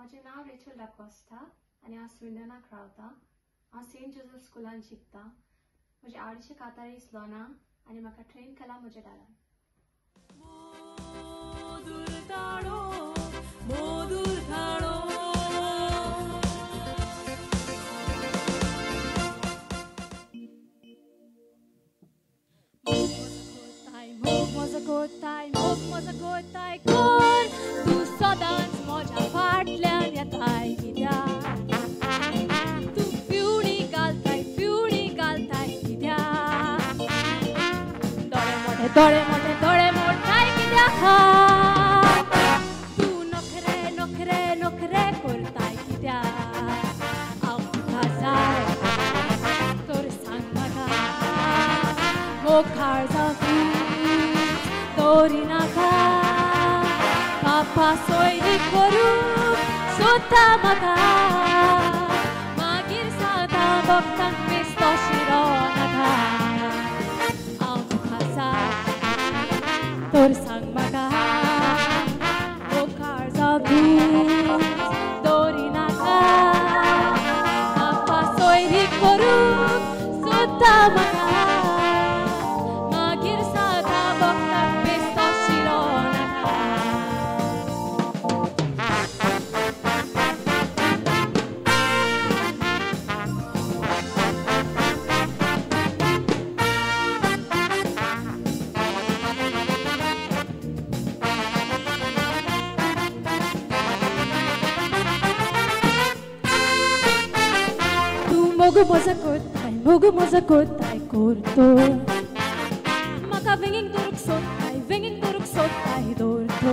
माझे नाव रेचल डाकोस्टा आणि हांव स्विडनाक रावता। हांव सेंट जोसेफ स्कुलान शिकता। म्हजे आवडीचे कातार इस्लोना आणि म्हाका ट्रेन केला म्हज्या दारान। मोग म्हजो कोताय कोर तूं सदांच म्हज्या फाटल्यान येताय कित्याक तूं पिवणी घालताय कित्याक दोळे मोडताय कित्याक तूं नखरे करताय कित्याक हांव तुका जाय तर सांग म्हाका मोखार जावं Tori naka, papa soy koru, sota maka. Magir sada boktan misto shiro naka. Amu kasa, tor sang maka. Bokar zagu, tori naka, papa soy koru, sota maka. Mogu moza kotai korto Maka venging duruk sotai dorto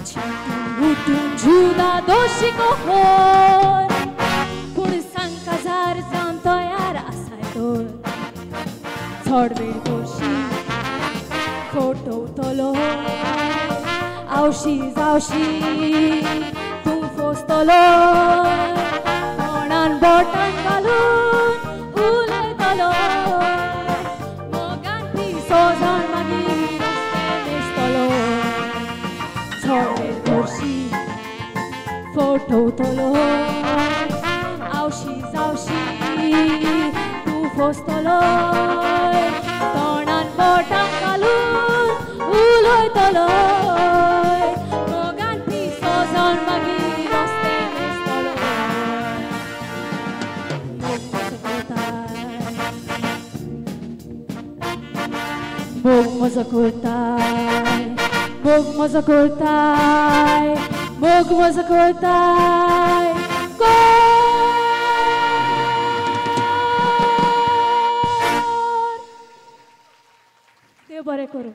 Chantu utun juda doshi kohor Pun sankazar zanto yara asai dor Thodbe doshi photo tolo Aushi tum fos tolo Botan galun ulay taloy Mogan pisozan magiros temes taloy Chore dorshi photo taloy Aushi tu fos taloy Tonan botan galun ulay taloy Mogan pisozan magiros temes taloy Mogu moza kotai Dev bare karo